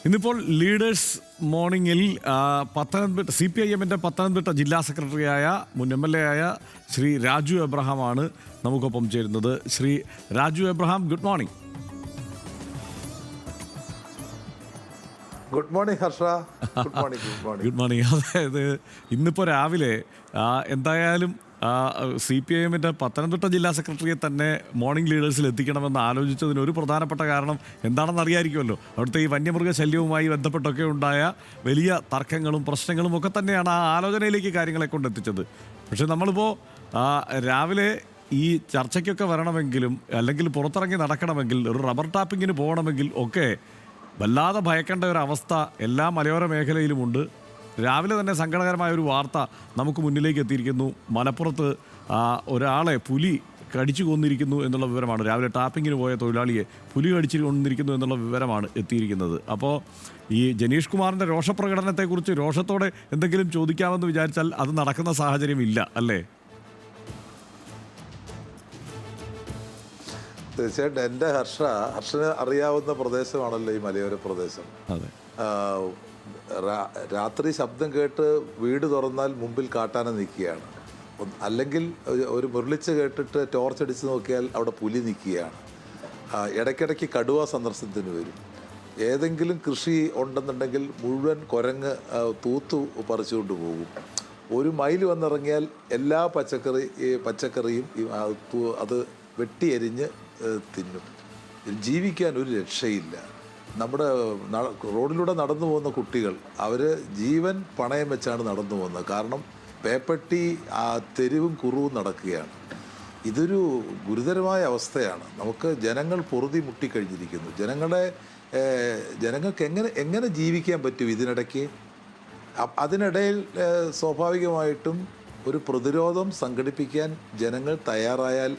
ഇന്നിപ്പോൾ ലീഡേഴ്സ് മോർണിംഗിൽ പത്തനംതിട്ട CPIM-ൻ്റെ പത്തനംതിട്ട ജില്ലാ സെക്രട്ടറിയായ മുൻ MLA ആയ ശ്രീ രാജു എബ്രഹാമാണ് നമുക്കൊപ്പം ചേരുന്നത്. Shri Raju Abraham, good morning. Good morning Harsha. Good morning. Good morning. അതായത് ഇന്നിപ്പോൾ രാവിലെ എന്തായാലും CPIM-ൻ്റെ പത്തനംതിട്ട ജില്ലാ സെക്രട്ടറിയെ തന്നെ മോർണിംഗ് ലീഡേഴ്സിൽ എത്തിക്കണമെന്ന് ആലോചിച്ചതിന് ഒരു പ്രധാനപ്പെട്ട കാരണം എന്താണെന്ന് അറിയാമായിരിക്കുമല്ലോ. അവിടുത്തെ ഈ വന്യമൃഗ ശല്യവുമായി ബന്ധപ്പെട്ടൊക്കെ ഉണ്ടായ വലിയ തർക്കങ്ങളും പ്രശ്നങ്ങളും ഒക്കെ തന്നെയാണ് ആ ആലോചനയിലേക്ക് കാര്യങ്ങളെ കൊണ്ടെത്തിച്ചത്. പക്ഷെ നമ്മളിപ്പോൾ രാവിലെ ഈ ചർച്ചയ്ക്കൊക്കെ വരണമെങ്കിലും അല്ലെങ്കിൽ പുറത്തിറങ്ങി നടക്കണമെങ്കിൽ ഒരു റബ്ബർ ടാപ്പിങ്ങിന് പോകണമെങ്കിൽ ഒക്കെ വല്ലാതെ ഭയക്കേണ്ട ഒരു അവസ്ഥ എല്ലാ മലയോര മേഖലയിലുമുണ്ട്. രാവിലെ തന്നെ സങ്കടകരമായ ഒരു വാർത്ത നമുക്ക് മുന്നിലേക്ക് എത്തിയിരിക്കുന്നു. മലപ്പുറത്ത് ഒരാളെ പുലി കടിച്ചു കൊന്നിരിക്കുന്നു എന്നുള്ള വിവരമാണ്. രാവിലെ ടാപ്പിങ്ങിന് പോയ തൊഴിലാളിയെ പുലി കടിച്ചു കൊന്നിരിക്കുന്നു എന്നുള്ള വിവരമാണ് എത്തിയിരിക്കുന്നത്. അപ്പോൾ ഈ ജനീഷ് കുമാറിൻ്റെ രോഷപ്രകടനത്തെക്കുറിച്ച് രോഷത്തോടെ എന്തെങ്കിലും ചോദിക്കാമെന്ന് വിചാരിച്ചാൽ അത് നടക്കുന്ന സാഹചര്യം ഇല്ല, അല്ലേ? തീർച്ചയായിട്ടും. എൻ്റെ ഹർഷന് അറിയാവുന്ന പ്രദേശമാണല്ലോ ഈ മലയോര പ്രദേശം. അതെ. രാത്രി ശബ്ദം കേട്ട് വീട് തുറന്നാൽ മുമ്പിൽ കാട്ടാന നിൽക്കുകയാണ്, അല്ലെങ്കിൽ ഒരു മുരളിച്ച കേട്ടിട്ട് ടോർച്ച് അടിച്ച് നോക്കിയാൽ അവിടെ പുലി നിൽക്കുകയാണ്. ഇടയ്ക്കിടയ്ക്ക് കടുവ സന്ദർശനത്തിന് വരും. ഏതെങ്കിലും കൃഷി ഉണ്ടെന്നുണ്ടെങ്കിൽ മുഴുവൻ കുരങ്ങ് തൂത്തു പറിച്ചുകൊണ്ട് പോകും. ഒരു മൈൽ വന്നിറങ്ങിയാൽ എല്ലാ പച്ചക്കറിയും അത് വെട്ടിയെരിഞ്ഞ് തിന്നും. ജീവിക്കാൻ ഒരു രക്ഷയില്ല. നമ്മുടെ റോഡിലൂടെ നടന്നു പോകുന്ന കുട്ടികൾ അവർ ജീവൻ പണയം വെച്ചാണ് നടന്നു പോകുന്നത്. കാരണം പേപ്പട്ടി തെരുവും കുറുവും നടക്കുകയാണ്. ഇതൊരു ഗുരുതരമായ അവസ്ഥയാണ്. നമുക്ക് ജനങ്ങൾ പൊറുതി മുട്ടിക്കഴിഞ്ഞിരിക്കുന്നു. ജനങ്ങൾക്ക് എങ്ങനെ ജീവിക്കാൻ പറ്റും ഇതിനിടയ്ക്ക്? അതിനിടയിൽ സ്വാഭാവികമായിട്ടും ഒരു പ്രതിരോധം സംഘടിപ്പിക്കാൻ ജനങ്ങൾ തയ്യാറായാൽ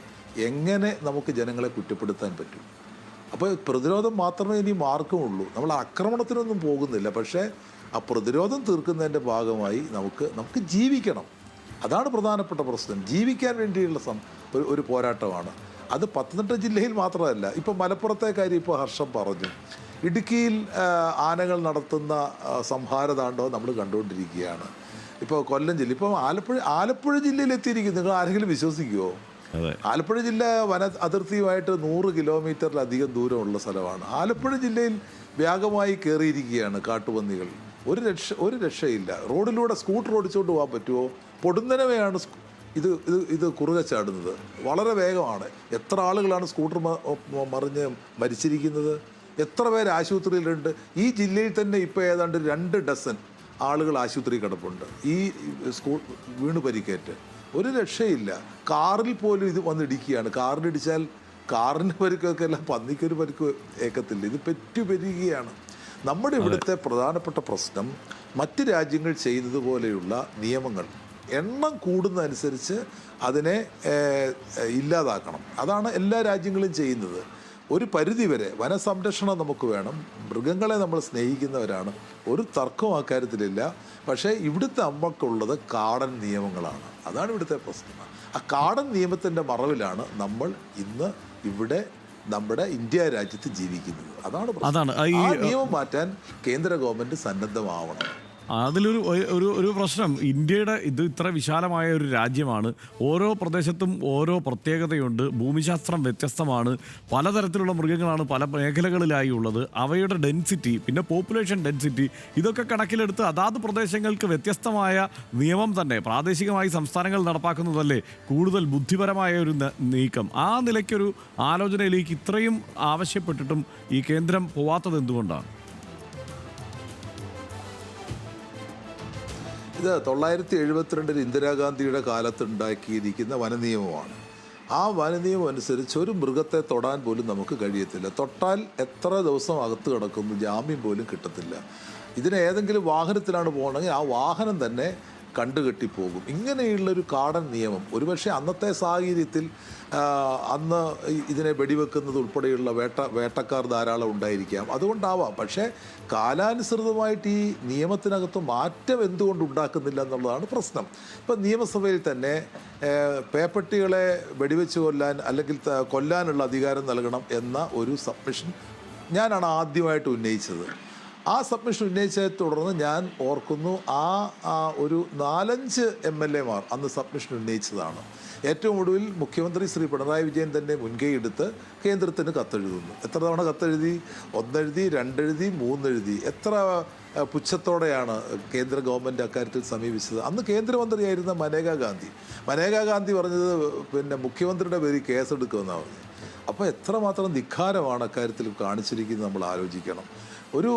എങ്ങനെ നമുക്ക് ജനങ്ങളെ കുറ്റപ്പെടുത്താൻ പറ്റും? അപ്പോൾ പ്രതിരോധം മാത്രമേ ഇനി മാർഗമുള്ളൂ. നമ്മൾ ആക്രമണത്തിനൊന്നും പോകുന്നില്ല. പക്ഷേ ആ പ്രതിരോധം തീർക്കുന്നതിൻ്റെ ഭാഗമായി നമുക്ക് ജീവിക്കണം. അതാണ് പ്രധാനപ്പെട്ട പ്രശ്നം. ജീവിക്കാൻ വേണ്ടിയുള്ള ഒരു പോരാട്ടമാണ് അത്. പത്തനംതിട്ട ജില്ലയിൽ മാത്രമല്ല, ഇപ്പോൾ മലപ്പുറത്തെ കാര്യം ഇപ്പോൾ ഹർഷം പറഞ്ഞു. ഇടുക്കിയിൽ ആനകൾ നടത്തുന്ന സംഹാരതാണ്ഡവം നമ്മൾ കണ്ടുകൊണ്ടിരിക്കുകയാണ്. ഇപ്പോൾ കൊല്ലം ജില്ല, ഇപ്പോൾ ആലപ്പുഴ ജില്ലയിൽ എത്തിയിരിക്കുന്നു. നിങ്ങൾ ആരെങ്കിലും വിശ്വസിക്കുമോ? ആലപ്പുഴ ജില്ല വന അതിർത്തിയുമായിട്ട് 100 കിലോമീറ്ററിലധികം ദൂരമുള്ള സ്ഥലമാണ്. ആലപ്പുഴ ജില്ലയിൽ വ്യാപകമായി കയറിയിരിക്കുകയാണ് കാട്ടുപന്നികൾ. ഒരു രക്ഷയില്ല. റോഡിലൂടെ സ്കൂട്ടർ ഓടിച്ചുകൊണ്ട് പോകാൻ പറ്റുമോ? പൊടുന്നനവെയാണ് ഇത് കുറുകെ ചാടുന്നത്. വളരെ വേഗമാണ്. എത്ര ആളുകളാണ് സ്കൂട്ടർ മറിഞ്ഞ് മരിച്ചിരിക്കുന്നത്? എത്ര പേര് ആശുപത്രിയിലുണ്ട്? ഈ ജില്ലയിൽ തന്നെ ഇപ്പോൾ ഏതാണ്ട് 2 ഡസൻ ആളുകൾ ആശുപത്രി കിടപ്പുണ്ട് ഈ വീണ് പരിക്കേറ്റ്. ഒരു രക്ഷയില്ല. കാറിൽ പോലും ഇത് വന്നിടിക്കുകയാണ്. കാറിലിടിച്ചാൽ കാറിൻ്റെ പരിക്കൊക്കെ എല്ലാം പന്നിക്കൊരു പരിക്ക് ഏക്കത്തില്ല. ഇത് പെരുകുകയാണ്. നമ്മുടെ ഇവിടുത്തെ പ്രധാനപ്പെട്ട പ്രശ്നം മറ്റ് രാജ്യങ്ങൾ ചെയ്യുന്നതുപോലെയുള്ള നിയമങ്ങൾ എണ്ണം കൂടുന്നതനുസരിച്ച് അതിനെ ഇല്ലാതാക്കണം. അതാണ് എല്ലാ രാജ്യങ്ങളും ചെയ്യുന്നത്. ഒരു പരിധിവരെ വനസംരക്ഷണം നമുക്ക് വേണം. മൃഗങ്ങളെ നമ്മൾ സ്നേഹിക്കുന്നവരാണ്, ഒരു തർക്കവും അക്കാര്യത്തിലില്ല. പക്ഷേ ഇവിടുത്തെ അമ്മക്കുള്ളത് കാടൻ നിയമങ്ങളാണ്. അതാണ് ഇവിടുത്തെ പ്രശ്നം. ആ കാടൻ നിയമത്തിൻ്റെ മറവിലാണ് നമ്മൾ ഇന്ന് ഇവിടെ നമ്മുടെ ഇന്ത്യ രാജ്യത്ത് ജീവിക്കുന്നത്. അതാണ് ആ നിയമം മാറ്റാൻ കേന്ദ്ര ഗവൺമെൻറ് സന്നദ്ധമാവണം. അതിലൊരു ഒരു പ്രശ്നം, ഇന്ത്യയുടെ ഇത് ഇത്ര വിശാലമായ ഒരു രാജ്യമാണ്. ഓരോ പ്രദേശത്തും ഓരോ പ്രത്യേകതയുണ്ട്. ഭൂമിശാസ്ത്രം വ്യത്യസ്തമാണ്. പലതരത്തിലുള്ള മൃഗങ്ങളാണ് പല മേഖലകളിലായി ഉള്ളത്. അവയുടെ ഡെൻസിറ്റി, പിന്നെ പോപ്പുലേഷൻ ഡെൻസിറ്റി, ഇതൊക്കെ കണക്കിലെടുത്ത് അതാത് പ്രദേശങ്ങൾക്ക് വ്യത്യസ്തമായ നിയമം തന്നെ പ്രാദേശികമായി സംസ്ഥാനങ്ങൾ നടപ്പാക്കുന്നതല്ലേ കൂടുതൽ ബുദ്ധിപരമായ ഒരു നീക്കം. ആ നിലയ്ക്കൊരു ആലോചനയിലേക്ക് ഇത്രയും ആവശ്യപ്പെട്ടിട്ടും ഈ കേന്ദ്രം പോവാത്തത് എന്തുകൊണ്ടാണ്? ഇത് 972 ഇന്ദിരാഗാന്ധിയുടെ കാലത്ത് ഉണ്ടാക്കിയിരിക്കുന്ന വനനിയമമാണ്. ആ വനനിയമം അനുസരിച്ച് ഒരു മൃഗത്തെ തൊടാൻ പോലും നമുക്ക് കഴിയത്തില്ല. തൊട്ടാൽ എത്ര ദിവസം അകത്ത് കിടക്കുന്നു, ജാമ്യം പോലും കിട്ടത്തില്ല. ഇതിന് ഏതെങ്കിലും വാഹനത്തിലാണ് പോകണമെങ്കിൽ ആ വാഹനം തന്നെ കണ്ടുകെട്ടിപ്പോകും. ഇങ്ങനെയുള്ളൊരു കാടൻ നിയമം ഒരുപക്ഷെ അന്നത്തെ സാഹചര്യത്തിൽ അന്ന് ഇതിനെ വെടിവെക്കുന്നത് ഉൾപ്പെടെയുള്ള വേട്ടക്കാർ ധാരാളം ഉണ്ടായിരിക്കാം, അതുകൊണ്ടാവാം. പക്ഷേ കാലാനുസൃതമായിട്ട് ഈ നിയമത്തിനകത്ത് മാറ്റം എന്തുകൊണ്ട് ഉണ്ടാക്കുന്നില്ല എന്നുള്ളതാണ് പ്രശ്നം. ഇപ്പം നിയമസഭയിൽ തന്നെ പേപ്പട്ടികളെ വെടിവെച്ച് കൊല്ലാൻ അല്ലെങ്കിൽ കൊല്ലാനുള്ള അധികാരം നൽകണം എന്ന ഒരു സബ്മിഷൻ ഞാനാണ് ആദ്യമായിട്ട് ഉന്നയിച്ചത്. ആ സബ്മിഷൻ ഉന്നയിച്ചതിനെ തുടർന്ന് ഞാൻ ഓർക്കുന്നു ഒരു 4-5 MLA-മാർ അന്ന് സബ്മിഷൻ ഉന്നയിച്ചതാണ്. ഏറ്റവും ഒടുവിൽ മുഖ്യമന്ത്രി ശ്രീ പിണറായി വിജയൻ തന്നെ മുൻകൈ എടുത്ത് കേന്ദ്രത്തിന് കത്തെഴുതുന്നു. എത്ര തവണ കത്തെഴുതി? 1 എഴുതി, 2 എഴുതി, 3 എഴുതി. എത്ര പുച്ഛത്തോടെയാണ് കേന്ദ്ര ഗവൺമെൻറ് അക്കാര്യത്തിൽ സമീപിച്ചത്. അന്ന് കേന്ദ്രമന്ത്രിയായിരുന്ന മനേകാ ഗാന്ധി പറഞ്ഞത് പിന്നെ മുഖ്യമന്ത്രിയുടെ പേരിൽ കേസെടുക്കുമെന്നാണ് പറഞ്ഞത്. അപ്പോൾ എത്രമാത്രം ധിക്കാരമാണ് അക്കാര്യത്തിൽ കാണിച്ചിരിക്കുന്നത് നമ്മൾ ആലോചിക്കണം. ഒരു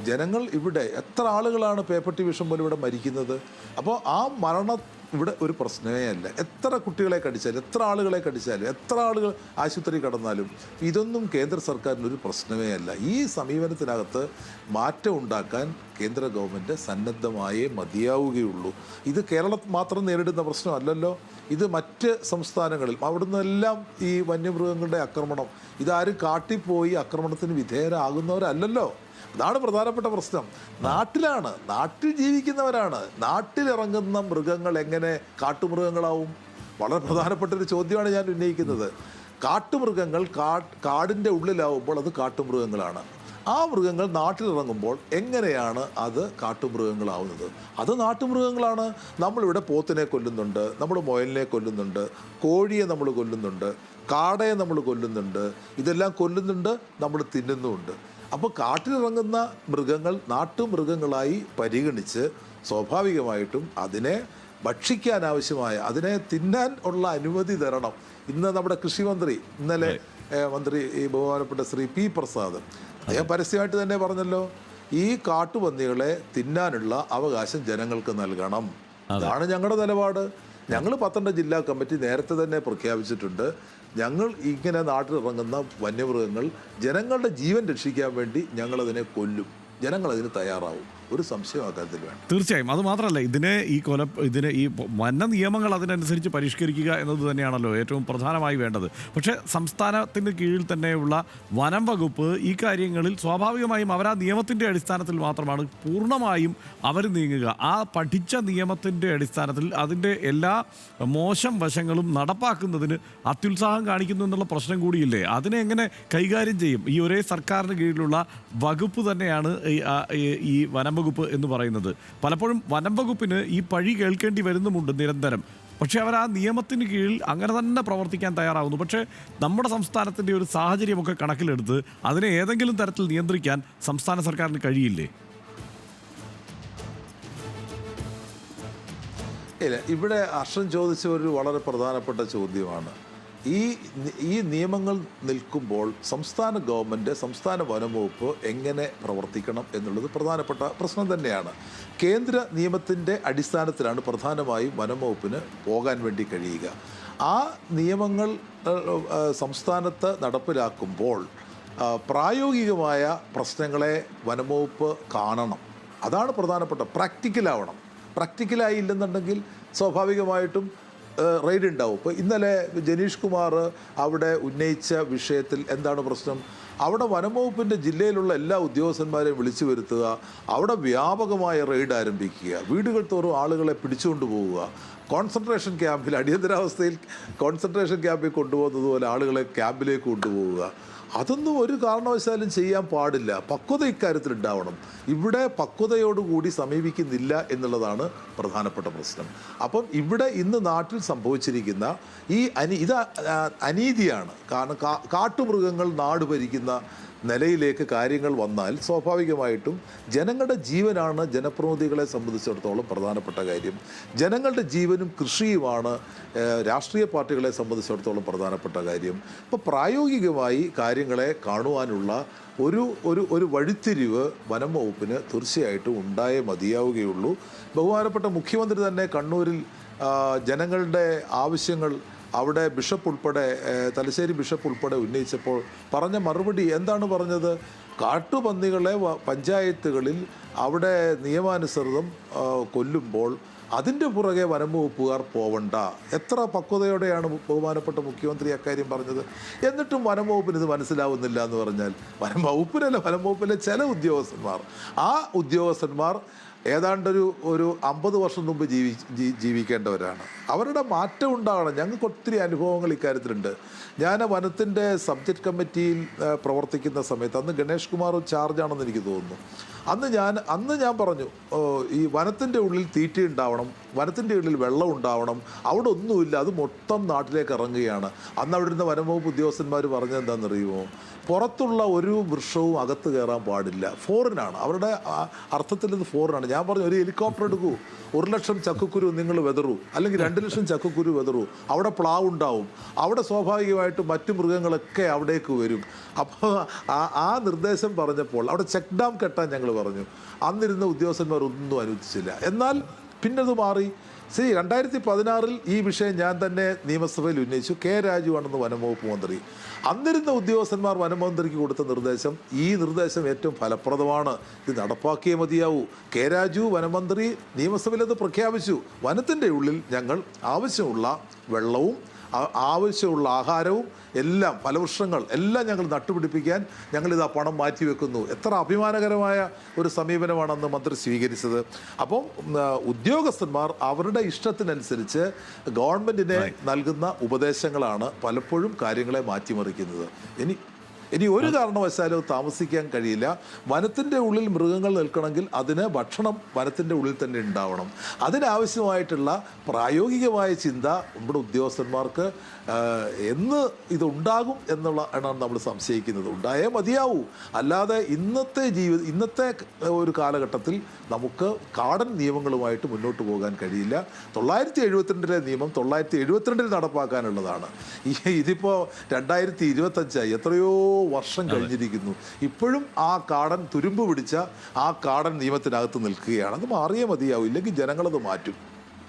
ജനങ്ങൾ ഇവിടെ എത്ര ആളുകളാണ് പേപ്പട്ടി വിഷം പോലെ ഇവിടെ മരിക്കുന്നത്. അപ്പോൾ ആ മരണം ഇവിടെ ഒരു പ്രശ്നമേ അല്ല. എത്ര കുട്ടികളെ കടിച്ചാലും, എത്ര ആളുകളെ കടിച്ചാലും, എത്ര ആളുകൾ ആശുപത്രി കടന്നാലും ഇതൊന്നും കേന്ദ്ര സർക്കാരിന് ഒരു പ്രശ്നമേ അല്ല. ഈ സമീപനത്തിനകത്ത് മാറ്റം ഉണ്ടാക്കാൻ കേന്ദ്ര ഗവൺമെൻറ് സന്നദ്ധമായേ മതിയാവുകയുള്ളൂ. ഇത് കേരളം മാത്രം നേരിടുന്ന പ്രശ്നമല്ലല്ലോ. ഇത് മറ്റ് സംസ്ഥാനങ്ങളിൽ അവിടുന്നെല്ലാം ഈ വന്യമൃഗങ്ങളുടെ ആക്രമണം, ഇതാരും കാട്ടിപ്പോയി ആക്രമണത്തിന് വിധേയരാകുന്നവരല്ലല്ലോ. അതാണ് പ്രധാനപ്പെട്ട പ്രശ്നം. നാട്ടിൽ ജീവിക്കുന്നവരാണ്. നാട്ടിലിറങ്ങുന്ന മൃഗങ്ങൾ എങ്ങനെ കാട്ടുമൃഗങ്ങളാവും? വളരെ പ്രധാനപ്പെട്ട ഒരു ചോദ്യമാണ് ഞാൻ ഉന്നയിക്കുന്നത്. കാട്ടുമൃഗങ്ങൾ കാടിൻ്റെ ഉള്ളിലാവുമ്പോൾ അത് കാട്ടുമൃഗങ്ങളാണ്. ആ മൃഗങ്ങൾ നാട്ടിലിറങ്ങുമ്പോൾ എങ്ങനെയാണ് അത് കാട്ടുമൃഗങ്ങളാവുന്നത്? അത് നാട്ടുമൃഗങ്ങളാണ്. നമ്മളിവിടെ പോത്തിനെ കൊല്ലുന്നുണ്ട്, നമ്മൾ മുയലിനെ കൊല്ലുന്നുണ്ട്, കോഴിയെ നമ്മൾ കൊല്ലുന്നുണ്ട്, കാടയെ നമ്മൾ കൊല്ലുന്നുണ്ട്, ഇതെല്ലാം കൊല്ലുന്നുണ്ട്, നമ്മൾ തിന്നുന്നുമുണ്ട്. അപ്പോൾ കാട്ടിലിറങ്ങുന്ന മൃഗങ്ങൾ നാട്ടുമൃഗങ്ങളായി പരിഗണിച്ച് സ്വാഭാവികമായിട്ടും അതിനെ ഭക്ഷിക്കാൻ ആവശ്യമായ, അതിനെ തിന്നാൻ ഉള്ള അനുമതി തരണം. ഇന്ന് നമ്മുടെ കൃഷിമന്ത്രി, ഇന്നലെ മന്ത്രി ബഹുമാനപ്പെട്ട ശ്രീ പി പ്രസാദ്, അദ്ദേഹം പരസ്യമായിട്ട് തന്നെ പറഞ്ഞല്ലോ, ഈ കാട്ടുപന്നികളെ തിന്നാനുള്ള അവകാശം ജനങ്ങൾക്ക് നൽകണം. അതാണ് ഞങ്ങളുടെ നിലപാട്. ഞങ്ങൾ പത്തനംതിട്ട ജില്ലാ കമ്മിറ്റി നേരത്തെ തന്നെ പ്രഖ്യാപിച്ചിട്ടുണ്ട്, ഞങ്ങൾ ഇങ്ങനെ നാട്ടിലിറങ്ങുന്ന വന്യമൃഗങ്ങൾ ജനങ്ങളുടെ ജീവൻ രക്ഷിക്കാൻ വേണ്ടി ഞങ്ങളതിനെ കൊല്ലും. ജനങ്ങളതിന് തയ്യാറാവും. ഒരു സംശയം അക്കാര്യത്തിൽ വേണം. തീർച്ചയായും. അത് മാത്രമല്ല, ഇതിനെ ഈ വന നിയമങ്ങൾ അതിനനുസരിച്ച് പരിഷ്കരിക്കുക എന്നത് തന്നെയാണല്ലോ ഏറ്റവും പ്രധാനമായി വേണ്ടത്. പക്ഷേ സംസ്ഥാനത്തിന് കീഴിൽ തന്നെയുള്ള വനം വകുപ്പ് ഈ കാര്യങ്ങളിൽ സ്വാഭാവികമായും അവർ ആ നിയമത്തിൻ്റെ അടിസ്ഥാനത്തിൽ മാത്രമാണ് പൂർണ്ണമായും അവർ നീങ്ങുക. ആ പഠിച്ച നിയമത്തിൻ്റെ അടിസ്ഥാനത്തിൽ അതിൻ്റെ എല്ലാ മോശം വശങ്ങളും നടപ്പാക്കുന്നതിന് അത്യുത്സാഹം കാണിക്കുന്നു എന്നുള്ള പ്രശ്നം കൂടിയില്ലേ? അതിനെ എങ്ങനെ കൈകാര്യം ചെയ്യും? ഈ ഒരേ സർക്കാരിന് കീഴിലുള്ള വകുപ്പ് തന്നെയാണ് ഈ വനം വകുപ്പ് എന്ന് പറയുന്നത്. പലപ്പോഴും വനം വകുപ്പിന് ഈ പഴി കേൾക്കേണ്ടി വരുന്നുമുണ്ട് നിരന്തരം. പക്ഷേ അവർ ആ നിയമത്തിന് കീഴിൽ അങ്ങനെ തന്നെ പ്രവർത്തിക്കാൻ തയ്യാറാകുന്നു. പക്ഷേ നമ്മുടെ സംസ്ഥാനത്തിൻ്റെ ഒരു സാഹചര്യമൊക്കെ കണക്കിലെടുത്ത് അതിനെ ഏതെങ്കിലും തരത്തിൽ നിയന്ത്രിക്കാൻ സംസ്ഥാന സർക്കാരിന് കഴിയില്ലേ? ഇല്ല, ഇവിടെ ഹർഷൻ ചോദിച്ച ഒരു വളരെ പ്രധാനപ്പെട്ട ചോദ്യമാണ്. ഈ നിയമങ്ങൾ നിൽക്കുമ്പോൾ സംസ്ഥാന ഗവൺമെൻറ്, സംസ്ഥാന വനംവകുപ്പ് എങ്ങനെ പ്രവർത്തിക്കണം എന്നുള്ളത് പ്രധാനപ്പെട്ട പ്രശ്നം തന്നെയാണ്. കേന്ദ്ര നിയമത്തിൻ്റെ അടിസ്ഥാനത്തിലാണ് പ്രധാനമായും വനംവകുപ്പിന് പോകാൻ വേണ്ടി കഴിയുക. ആ നിയമങ്ങൾ സംസ്ഥാനത്ത് നടപ്പിലാക്കുമ്പോൾ പ്രായോഗികമായ പ്രശ്നങ്ങളെ വനംവകുപ്പ് കാണണം. അതാണ് പ്രധാനപ്പെട്ട. പ്രാക്ടിക്കലാവണം. പ്രാക്ടിക്കലായില്ലെന്നുണ്ടെങ്കിൽ സ്വാഭാവികമായിട്ടും റെയ്ഡ് ഉണ്ടാവും. ഇപ്പോൾ ഇന്നലെ ജനീഷ് കുമാർ അവിടെ ഉന്നയിച്ച വിഷയത്തിൽ എന്താണ് പ്രശ്നം? അവിടെ വനംവകുപ്പിൻ്റെ ജില്ലയിലുള്ള എല്ലാ ഉദ്യോഗസ്ഥന്മാരെയും വിളിച്ചു വരുത്തുക, അവിടെ വ്യാപകമായ റെയ്ഡ് ആരംഭിക്കുക, വീടുകൾ തോറും ആളുകളെ പിടിച്ചുകൊണ്ട് പോവുക, കോൺസെൻട്രേഷൻ ക്യാമ്പിൽ, അടിയന്തരാവസ്ഥയിൽ കോൺസെൻട്രേഷൻ ക്യാമ്പിൽ കൊണ്ടുപോകുന്നതുപോലെ ആളുകളെ ക്യാമ്പിലേക്ക് കൊണ്ടുപോവുക. അതൊന്നും ഒരു കാരണവശാലും ചെയ്യാൻ പാടില്ല. പക്വത ഇക്കാര്യത്തിൽ ഉണ്ടാവണം. ഇവിടെ പക്വതയോടുകൂടി സമീപിക്കുന്നില്ല എന്നുള്ളതാണ് പ്രധാനപ്പെട്ട പ്രശ്നം. അപ്പം ഇവിടെ ഇന്ന് നാട്ടിൽ സംഭവിച്ചിരിക്കുന്ന ഇത് അനീതിയാണ്. കാരണം കാട്ടുമൃഗങ്ങൾ നാട് ഭരിക്കുന്ന നിലയിലേക്ക് കാര്യങ്ങൾ വന്നാൽ സ്വാഭാവികമായിട്ടും ജനങ്ങളുടെ ജീവനാണ് ജനപ്രതിനിധികളെ സംബന്ധിച്ചിടത്തോളം പ്രധാനപ്പെട്ട കാര്യം. ജനങ്ങളുടെ ജീവനും കൃഷിയുമാണ് രാഷ്ട്രീയ പാർട്ടികളെ സംബന്ധിച്ചിടത്തോളം പ്രധാനപ്പെട്ട കാര്യം. ഇപ്പോൾ പ്രായോഗികമായി കാര്യങ്ങളെ കാണുവാനുള്ള ഒരു വഴിത്തിരിവ് വനം വകുപ്പിന് തീർച്ചയായിട്ടും ഉണ്ടായേ മതിയാവുകയുള്ളൂ. ബഹുമാനപ്പെട്ട മുഖ്യമന്ത്രി തന്നെ കണ്ണൂരിൽ ജനങ്ങളുടെ ആവശ്യങ്ങൾ അവിടെ ബിഷപ്പ് ഉൾപ്പെടെ, തലശ്ശേരി ബിഷപ്പ് ഉൾപ്പെടെ ഉന്നയിച്ചപ്പോൾ പറഞ്ഞ മറുപടി എന്താണ് പറഞ്ഞത്? കാട്ടുപന്നികളെ പഞ്ചായത്തുകളിൽ അവിടെ നിയമാനുസൃതം കൊല്ലുമ്പോൾ അതിൻ്റെ പുറകെ വനംവകുപ്പുകാർ പോവണ്ട. എത്ര പക്വതയോടെയാണ് ബഹുമാനപ്പെട്ട മുഖ്യമന്ത്രി അക്കാര്യം പറഞ്ഞത്. എന്നിട്ടും വനംവകുപ്പിന് ഇത് മനസ്സിലാവുന്നില്ല എന്ന് പറഞ്ഞാൽ വനംവകുപ്പിലെ ചില ഉദ്യോഗസ്ഥന്മാർ, ആ ഉദ്യോഗസ്ഥന്മാർ ഏതാണ്ടൊരു 50 വർഷം മുമ്പ് ജീവിക്കേണ്ടവരാണ്. അവരുടെ മാറ്റം ഉണ്ടാകണം. ഞങ്ങൾക്ക് ഒത്തിരി അനുഭവങ്ങൾ ഇക്കാര്യത്തിലുണ്ട്. ഞാൻ വനത്തിൻ്റെ സബ്ജക്റ്റ് കമ്മിറ്റിയിൽ പ്രവർത്തിക്കുന്ന സമയത്ത് അന്ന് ഗണേഷ് കുമാർ ചാർജാണെന്ന് എനിക്ക് തോന്നുന്നു. അന്ന് ഞാൻ പറഞ്ഞു, ഈ വനത്തിൻ്റെ ഉള്ളിൽ തീറ്റ ഉണ്ടാവണം, വനത്തിൻ്റെ ഉള്ളിൽ വെള്ളം ഉണ്ടാവണം, അവിടെ ഒന്നുമില്ല, അത് മൊത്തം നാട്ടിലേക്ക് ഇറങ്ങുകയാണ്. അന്ന് അവിടെ ഇരുന്ന വനംവകുപ്പ് ഉദ്യോഗസ്ഥന്മാർ പറഞ്ഞത് എന്താണെന്നറിയുമോ? പുറത്തുള്ള ഒരു വൃക്ഷവും അകത്ത് കയറാൻ പാടില്ല, ഫോറിനാണ്. അവരുടെ അർത്ഥത്തിൽ ഇത് ഫോറിനാണ്. ഞാൻ പറഞ്ഞു, ഒരു ഹെലികോപ്റ്റർ എടുക്കൂ, 1 ലക്ഷം ചക്കക്കുരു നിങ്ങൾ വെതറൂ, അല്ലെങ്കിൽ 2 ലക്ഷം ചക്കക്കുരു വെതറൂ, അവിടെ പ്ലാവ് ഉണ്ടാവും, അവിടെ സ്വാഭാവികമായിട്ടും മറ്റു മൃഗങ്ങളൊക്കെ അവിടേക്ക് വരും. അപ്പോൾ ആ നിർദ്ദേശം പറഞ്ഞപ്പോൾ അവിടെ ചെക്ക് ഡാം കെട്ടാൻ ഞങ്ങൾ പറഞ്ഞു. അന്നിരുന്ന ഉദ്യോഗസ്ഥന്മാർ ഒന്നും അനുവദിച്ചില്ല. എന്നാൽ പിന്നത് മാറി. 2016 ഈ വിഷയം ഞാൻ തന്നെ നിയമസഭയിൽ ഉന്നയിച്ചു. കെ രാജു ആണെന്ന് വനംവകുപ്പ് മന്ത്രി. അന്നിരുന്ന ഉദ്യോഗസ്ഥന്മാർ വനമന്ത്രിക്ക് കൊടുത്ത നിർദ്ദേശം, ഈ നിർദ്ദേശം ഏറ്റവും ഫലപ്രദമാണ്, ഇത് നടപ്പാക്കിയേ മതിയാവൂ. കെ രാജു വനമന്ത്രി നിയമസഭയിൽ അത് പ്രഖ്യാപിച്ചു. വനത്തിൻ്റെ ഉള്ളിൽ ഞങ്ങൾ ആവശ്യമുള്ള വെള്ളവും ആവശ്യമുള്ള ആഹാരവും എല്ലാം, ഫലവൃക്ഷങ്ങൾ എല്ലാം ഞങ്ങൾ നട്ടുപിടിപ്പിക്കാൻ ഞങ്ങളിത് ആ പണം മാറ്റിവെക്കുന്നു. എത്ര അഭിമാനകരമായ ഒരു സമീപനമാണ് അന്ന് മന്ത്രി സ്വീകരിച്ചത്. അപ്പം ഉദ്യോഗസ്ഥന്മാർ അവരുടെ ഇഷ്ടത്തിനനുസരിച്ച് ഗവൺമെൻറ്റിനെ നൽകുന്ന ഉപദേശങ്ങളാണ് പലപ്പോഴും കാര്യങ്ങളെ മാറ്റിമറിക്കുന്നത്. ഇനി ഒരു കാരണവശാലും താമസിക്കാൻ കഴിയില്ല. വനത്തിൻ്റെ ഉള്ളിൽ മൃഗങ്ങൾ നിൽക്കണമെങ്കിൽ അതിന് ഭക്ഷണം വനത്തിൻ്റെ ഉള്ളിൽ തന്നെ ഉണ്ടാവണം. അതിനാവശ്യമായിട്ടുള്ള പ്രായോഗികമായ ചിന്ത നമ്മുടെ ഉദ്യോഗസ്ഥന്മാർക്ക് എന്ന് ഇതുണ്ടാകും എന്നാണ് നമ്മൾ സംശയിക്കുന്നത്. ഉണ്ടായേ മതിയാവൂ. അല്ലാതെ ഇന്നത്തെ ഒരു കാലഘട്ടത്തിൽ നമുക്ക് കാടൻ നിയമങ്ങളുമായിട്ട് മുന്നോട്ട് പോകാൻ കഴിയില്ല. 972 നിയമം 972 നടപ്പാക്കാനുള്ളതാണ്. ഇതിപ്പോൾ 2025 എത്രയോ വർഷം കഴിഞ്ഞിരിക്കുന്നു. ഇപ്പോഴും ആ കാടൻ, തുരുമ്പ് പിടിച്ച ആ കാടൻ നിയമത്തിനകത്ത് നിൽക്കുകയാണ്. അത് മാറിയേ മതിയാവും, ഇല്ലെങ്കിൽ ജനങ്ങളത് മാറ്റും.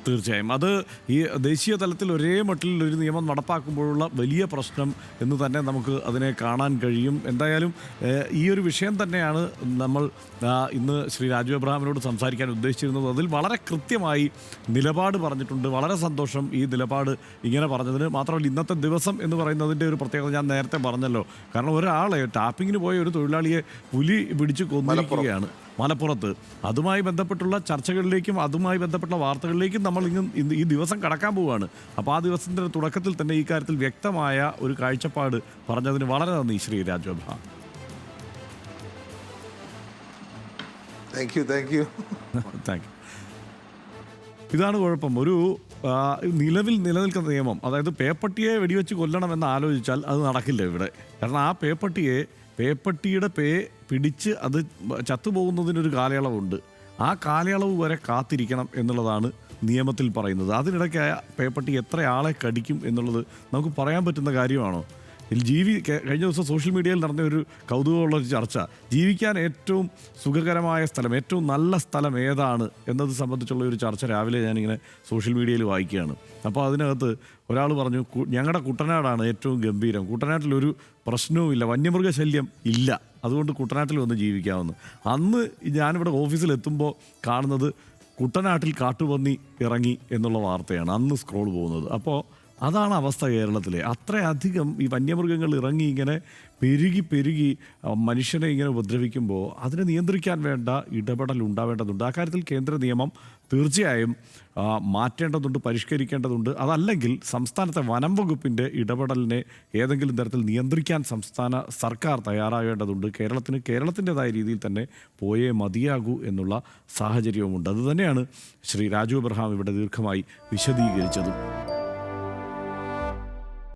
തീർച്ചയായും അത് ഈ ദേശീയ തലത്തിൽ ഒരേ മട്ടിൽ ഒരു നിയമം നടപ്പാക്കുമ്പോഴുള്ള വലിയ പ്രശ്നം എന്ന് തന്നെ നമുക്ക് അതിനെ കാണാൻ കഴിയും. എന്തായാലും ഈ ഒരു വിഷയം തന്നെയാണ് നമ്മൾ ഇന്ന് ശ്രീ രാജു എബ്രഹാമിനോട് സംസാരിക്കാൻ ഉദ്ദേശിച്ചിരുന്നത്. അതിൽ വളരെ കൃത്യമായി നിലപാട് പറഞ്ഞിട്ടുണ്ട്. വളരെ സന്തോഷം ഈ നിലപാട് ഇങ്ങനെ പറഞ്ഞതിന്. മാത്രമല്ല, ഇന്നത്തെ ദിവസം എന്ന് പറയുന്നതിൻ്റെ ഒരു പ്രത്യേകത ഞാൻ നേരത്തെ പറഞ്ഞല്ലോ. കാരണം ഒരാളെ ടാപ്പിങ്ങിന് പോയ ഒരു തൊഴിലാളിയെ പുലി പിടിച്ച് കൊന്നിരിക്കുകയാണ് മലപ്പുറത്ത്. അതുമായി ബന്ധപ്പെട്ടുള്ള ചർച്ചകളിലേക്കും അതുമായി ബന്ധപ്പെട്ട വാർത്തകളിലേക്കും നമ്മൾ ഇന്ന് ഈ ദിവസം കടക്കാൻ പോവുകയാണ്. അപ്പോൾ ആ ദിവസത്തിൻ്റെ തുടക്കത്തിൽ തന്നെ ഈ കാര്യത്തിൽ വ്യക്തമായ ഒരു കാഴ്ചപ്പാട് പറഞ്ഞതിന് വളരെ നന്ദി Shri Raju Abraham. Thank you. Thank you. ഇതാണ് കുഴപ്പം. ഒരു നിലവിൽ നിലനിൽക്കുന്ന നിയമം, അതായത് പേപ്പട്ടിയെ വെടിവെച്ച് കൊല്ലണമെന്ന് ആലോചിച്ചാൽ അത് നടക്കില്ല ഇവിടെ. കാരണം ആ പേപ്പട്ടിയുടെ പിടിച്ച് അത് ചത്തുപോകുന്നതിനൊരു കാലയളവുണ്ട്. ആ കാലയളവ് വരെ കാത്തിരിക്കണം എന്നുള്ളതാണ് നിയമത്തിൽ പറയുന്നത്. അതിനിടയ്ക്ക് പേപ്പട്ടി എത്ര ആളെ കടിക്കും എന്നുള്ളത് നമുക്ക് പറയാൻ പറ്റുന്ന കാര്യമാണോ? കഴിഞ്ഞ ദിവസം സോഷ്യൽ മീഡിയയിൽ നടന്ന ഒരു കൗതുകമുള്ളൊരു ചർച്ച, ജീവിക്കാൻ ഏറ്റവും സുഖകരമായ സ്ഥലം, ഏറ്റവും നല്ല സ്ഥലം ഏതാണ് എന്നത് സംബന്ധിച്ചുള്ള ഒരു ചർച്ച രാവിലെ ഞാനിങ്ങനെ സോഷ്യൽ മീഡിയയിൽ വായിക്കുകയാണ്. അപ്പോൾ അതിനകത്ത് ഒരാൾ പറഞ്ഞു, ഞങ്ങളുടെ കുട്ടനാടാണ് ഏറ്റവും ഗംഭീരം, കുട്ടനാട്ടിലൊരു പ്രശ്നവുമില്ല, വന്യമൃഗശല്യം ഇല്ല, അതുകൊണ്ട് കുട്ടനാട്ടിൽ വന്ന് ജീവിക്കാമെന്ന്. അന്ന് ഞാനിവിടെ ഓഫീസിലെത്തുമ്പോൾ കാണുന്നത് കുട്ടനാട്ടിൽ കാട്ടുപന്നി ഇറങ്ങി എന്നുള്ള വാർത്തയാണ് അന്ന് സ്ക്രോൾ പോകുന്നത്. അപ്പോൾ അതാണ് അവസ്ഥ കേരളത്തിലെ. അത്രയധികം ഈ വന്യമൃഗങ്ങൾ ഇറങ്ങി ഇങ്ങനെ പെരുകി മനുഷ്യനെ ഇങ്ങനെ ഉപദ്രവിക്കുമ്പോൾ അതിനെ നിയന്ത്രിക്കാൻ വേണ്ട ഇടപെടൽ ഉണ്ടാവേണ്ടതുണ്ട്. ആ കാര്യത്തിൽ കേന്ദ്ര നിയമം തീർച്ചയായും മാറ്റേണ്ടതുണ്ട്, പരിഷ്കരിക്കേണ്ടതുണ്ട്. അതല്ലെങ്കിൽ സംസ്ഥാനത്തെ വനം വകുപ്പിൻ്റെ ഇടപെടലിനെ ഏതെങ്കിലും തരത്തിൽ നിയന്ത്രിക്കാൻ സംസ്ഥാന സർക്കാർ തയ്യാറാകേണ്ടതുണ്ട്. കേരളത്തിൻ്റെതായ രീതിയിൽ തന്നെ പോയേ മതിയാകൂ എന്നുള്ള സാഹചര്യവുമുണ്ട്. അതുതന്നെയാണ് ശ്രീ രാജു എബ്രഹാം ഇവിടെ ദീർഘമായി വിശദീകരിച്ചതും.